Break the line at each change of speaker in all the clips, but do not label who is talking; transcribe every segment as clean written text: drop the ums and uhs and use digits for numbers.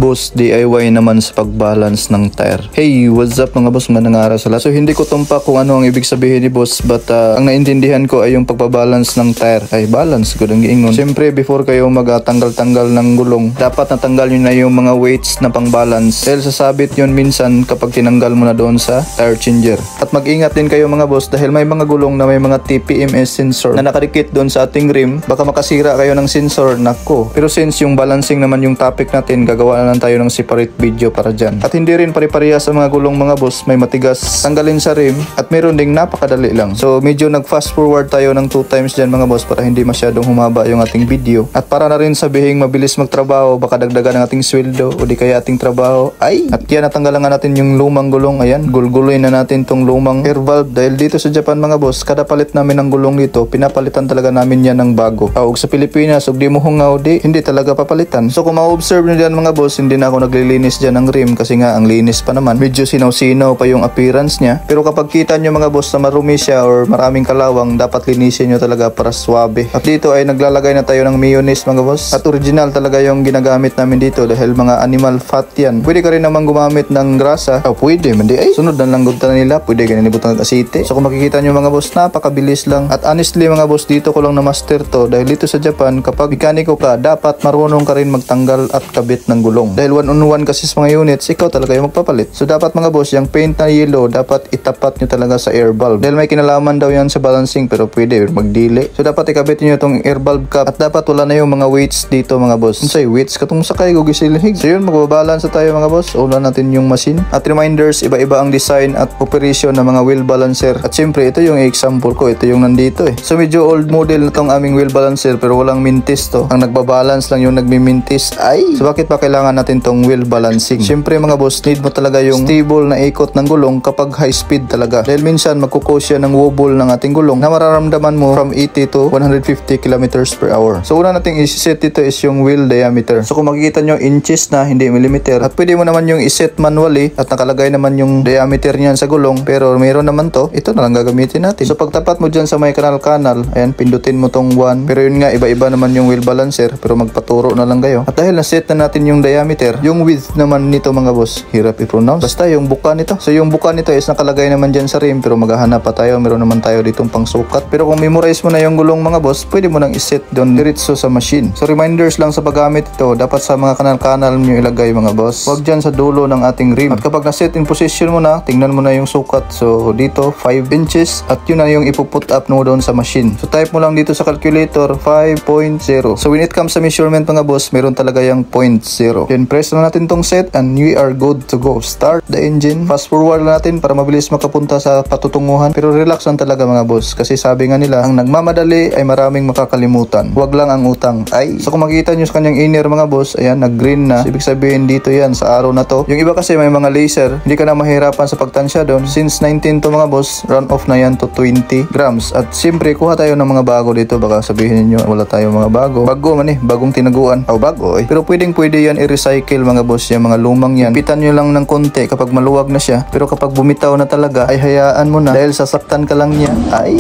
Boss, DIY naman sa pagbalance ng tire. Hey, what's up mga boss, magandang araw sa lahat. So hindi ko tumpak kung ano ang ibig sabihin ni boss, but ang naintindihan ko ay yung pagbabalance ng tire. Ay, balance ko ng giingon. Siyempre, before kayo magtanggal-tanggal ng gulong, dapat natanggal nyo na yung mga weights na pang-balance. Dahil sasabit yun minsan kapag tinanggal mo na doon sa tire changer. At mag-ingat din kayo mga boss dahil may mga gulong na may mga TPMS sensor na nakadikit doon sa ating rim. Baka makasira kayo ng sensor, nako. Pero since yung balancing naman yung topic natin, gagawa na lang tayo ng separate video para dyan. At hindi rin pare-pareha sa mga gulong mga boss, may matigas tanggalin sa rim at meron ding napakadali lang. So medyo nag-fast forward tayo ng 2 times dyan mga boss para hindi masyadong humaba yung ating video. At para na rin sabihing mabilis magtrabaho, baka dagdagan ng ating sweldo o di kaya ating trabaho. Ay! At yan, natanggalan nga natin yung lumang gulong. Ayan, gulguloy na natin tong lumang air valve. Dahil dito sa Japan mga boss, kada palit namin ng gulong dito, pinapalitan talaga namin yan ng bago. Ug sa Pilipinas, ug di mo hungaw, hindi talaga papalitan. So kung ma-observe nyo dyan mga boss, hindi na ako naglilinis dyan ng rim kasi nga ang linis pa naman. Medyo sinaw-sinaw pa yung appearance niya. Pero kapag kita nyo mga boss na marumi siya or maraming kalawang, dapat linisin nyo talaga para swabe. At dito ay naglalagay na tayo ng mayonnaise mga boss. At original talaga yung ginagamit namin dito dahil mga animal fat yan. Pwede ka rin naman gumamit ng grasa. Pwede, mandi ay sunod na lang gudta nila. Pwede ganyan ibutang asite. So kung makikita nyo mga boss, napakabilis lang. At honestly mga boss, dito ko lang na master to dahil dito sa Japan, kapag mekaniko ka, dapat marunong ka rin magtanggal at kabit ng gulong. Dahil 1-on-1 kasi sa mga units, ikaw talaga yung magpapalit. So dapat mga boss, yung paint na yellow, dapat itapat nyo talaga sa air valve. Dahil may kinalaman daw yan sa balancing, pero pwede magdili. So dapat ikabit nyo itong air valve cap at dapat wala na yung mga weights dito mga boss. Say weights katong sakay gugisilhig. So yun, magbabalance tayo mga boss. Ulan natin yung machine. At reminders, iba-iba ang design at operation ng mga wheel balancer. At siyempre, ito yung example ko. Ito yung nandito eh. So medyo old model na tong aming wheel balancer pero walang mintis to. Ang nagbabalance lang yung nagmimintis. Ay! So bakit pa kailangan natin tong wheel balancing? Siyempre mga boss, need mo talaga yung stable na ikot ng gulong kapag high speed talaga. Dahil minsan magkukos yan ng wobble ng ating gulong na mararamdaman mo from 80 to 150 kilometers per hour. So una nating iset dito is yung wheel diameter. So kung makikita nyo inches na, hindi millimeter. At pwede mo naman yung iset manually at nakalagay naman yung diameter niyan sa gulong. Pero mayroon naman to, ito na lang gagamitin natin. So pagtapat mo dyan sa may kanal-kanal, ayan, pindutin mo tong 1. Pero yun nga, iba-iba naman yung wheel balancer. Pero magpaturo na lang kayo. At dahil na-set na natin yung diameter, yung width naman nito mga boss, hirap i-pronounce. Basta yung buka nito. So yung buka nito is nakalagay naman dyan sa rim. Pero maghahanap pa tayo. Meron naman tayo ditong pangsukat. Pero kung memorize mo na yung gulong mga boss, pwede mo nang iset doon diretso sa machine. So reminders lang sa paggamit ito, dapat sa mga kanal-kanal nyo ilagay mga boss. Huwag dyan sa dulo ng ating rim. At kapag na-set in position mo na, tingnan mo na yung sukat. So dito, 5 inches. At yun na yung ipuput up mo doon sa machine. So type mo lang dito sa calculator, 5.0. So when it comes sa measurement mga boss, meron talaga yung 0.0. Then press na natin tong set and we are good to go. Start the engine. Fast forward natin para mabilis makapunta sa patutunguhan. Pero relax lang talaga mga boss. Kasi sabi nga nila, ang nagmamadali ay maraming makakalimutan. Huwag lang ang utang. Ay! So kung makikita nyo sa kanyang inner mga boss, ayan, nag-green na. So, ibig sabihin dito yan sa araw na to. Yung iba kasi may mga laser. Hindi ka na mahirapan sa pagtansya doon. Since 19 to mga boss, run off na yan to 20 grams. At siyempre, kuha tayo ng mga bago dito. Baka sabihin niyo wala tayong mga bago. Bago man bagong tinaguan. Bago eh. Pero pwede yan i-recycle mga boss. Yung mga lumang yan. Pitan nyo lang ng konti kapag maluwag na siya. Pero kapag bumitaw na talaga, ay hayaan mo na. Dahil sasaktan ka lang niya. Ay!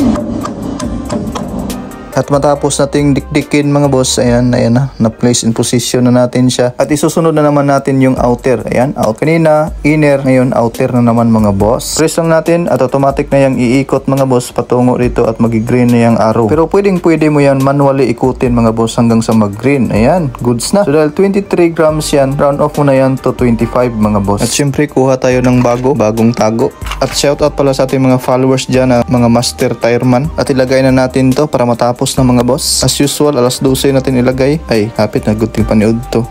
At matapos nating dikdikin mga boss, ayan na, na-place in position na natin siya. At isusunod na naman natin yung outer. Ayan, out kanina, inner, ngayon outer na naman mga boss. Press lang natin at automatic na yung iikot mga boss patungo dito at mag-green na yung arrow. Pero pwede mo yan manually ikutin mga boss hanggang sa mag-green. Ayan, goods na. So dahil 23 grams yan, round off mo na yan to 25 mga boss. At syempre kuha tayo ng bagong tago. At shoutout pala sa ating mga followers dyan na mga master tireman. At ilagay na natin to para matapos ng mga boss. As usual, alas 12 natin ilagay. Ay, hapit na good thing paniod to.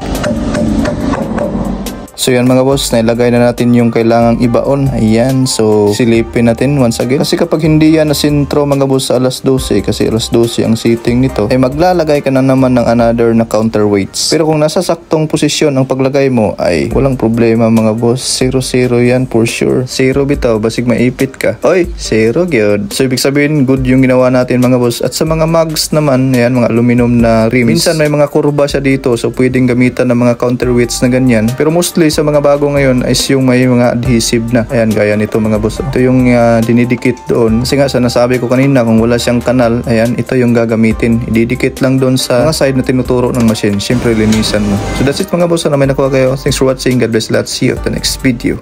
So yan mga boss, nailagay na natin yung kailangang ibaon. Ayan, so silipin natin once again. Kasi kapag hindi yan nasintro mga boss sa alas 12, kasi alas 12 ang sitting nito, ay maglalagay ka na naman ng another na counterweights. Pero kung nasa saktong posisyon ang paglagay mo, ay walang problema mga boss. 0-0 yan for sure. 0 bitaw, basig maipit ka. Oy, 0 good. So ibig sabihin, good yung ginawa natin mga boss. At sa mga mugs naman, ayan, mga aluminum na rims. Minsan may mga kurba siya dito, so pwedeng gamitan ng mga counterweights na ganyan. Pero mostly sa mga bago ngayon is yung may mga adhesive na. Ayan, gaya nito mga boss. Ito yung dinidikit doon. Kasi nga sa nasabi ko kanina, kung wala siyang kanal, ayan, ito yung gagamitin. Ididikit lang doon sa mga side na tinuturo ng machine. Siyempre, linisan mo. So that's it mga boss. Na may nakuha kayo. Thanks for watching. God bless lahat. See you at the next video.